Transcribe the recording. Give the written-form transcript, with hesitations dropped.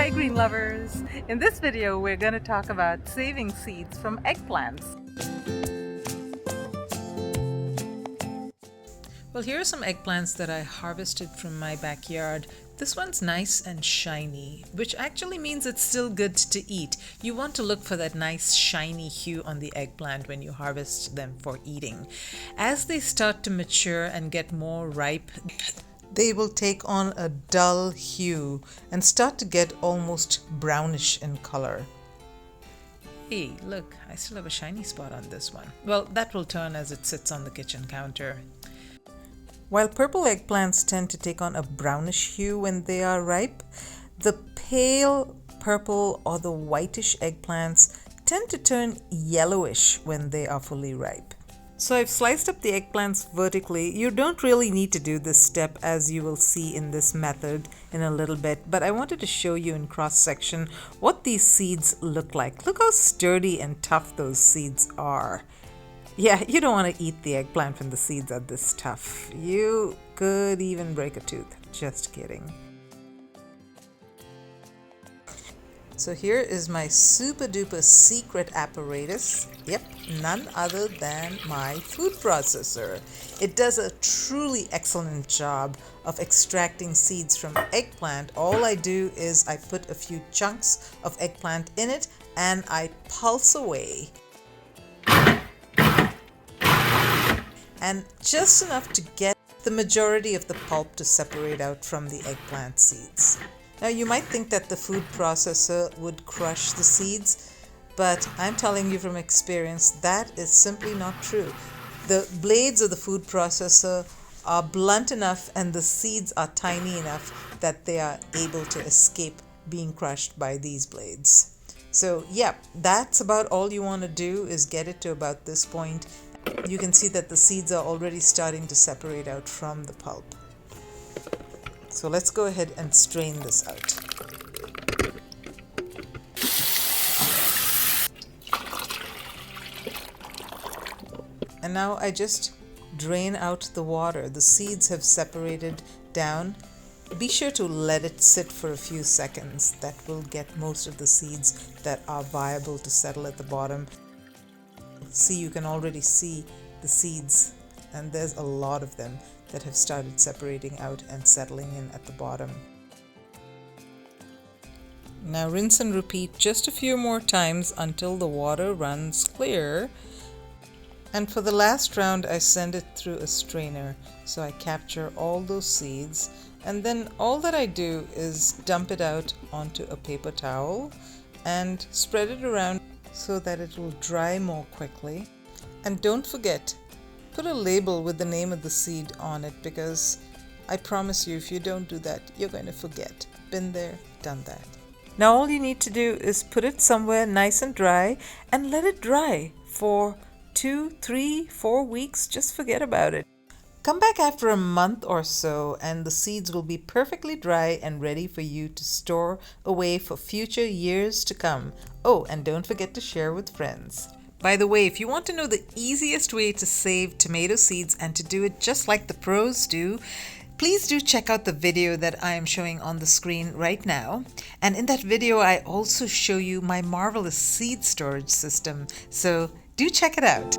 Hi green lovers! In this video we're going to talk about saving seeds from eggplants. Well, here are some eggplants that I harvested from my backyard. This one's nice and shiny, which actually means it's still good to eat. You want to look for that nice shiny hue on the eggplant when you harvest them for eating. As they start to mature and get more ripe, they will take on a dull hue and start to get almost brownish in color. Hey, look, I still have a shiny spot on this one. Well, that will turn as it sits on the kitchen counter. While purple eggplants tend to take on a brownish hue when they are ripe, the pale purple or the whitish eggplants tend to turn yellowish when they are fully ripe. So I've sliced up the eggplants vertically. You don't really need to do this step, as you will see in this method in a little bit, but I wanted to show you in cross section what these seeds look like. Look how sturdy and tough those seeds are. Yeah, you don't want to eat the eggplant when the seeds are this tough. You could even break a tooth. Just kidding. So here is my super duper secret apparatus. Yep, none other than my food processor. It does a truly excellent job of extracting seeds from eggplant. All I do is I put a few chunks of eggplant in it and I pulse away. And just enough to get the majority of the pulp to separate out from the eggplant seeds. Now you might think that the food processor would crush the seeds, but I'm telling you from experience that is simply not true. The blades of the food processor are blunt enough and the seeds are tiny enough that they are able to escape being crushed by these blades. So yeah, that's about all you want to do, is get it to about this point. You can see that the seeds are already starting to separate out from the pulp. So let's go ahead and strain this out. And now I just drain out the water. The seeds have separated down. Be sure to let it sit for a few seconds. That will get most of the seeds that are viable to settle at the bottom. See, you can already see the seeds, and there's a lot of them that have started separating out and settling in at the bottom. Now rinse and repeat just a few more times until the water runs clear. And for the last round I send it through a strainer, so I capture all those seeds, and then all that I do is dump it out onto a paper towel and spread it around so that it will dry more quickly. And don't forget, put a label with the name of the seed on it, because I promise you if you don't do that, you're going to forget. Been there, done that. Now all you need to do is put it somewhere nice and dry and let it dry for 2, 3, 4 weeks. Just forget about it. Come back after a month or so and the seeds will be perfectly dry and ready for you to store away for future years to come. Oh, and don't forget to share with friends. By the way, if you want to know the easiest way to save tomato seeds and to do it just like the pros do, please do check out the video that I am showing on the screen right now. And in that video, I also show you my marvelous seed storage system. So do check it out.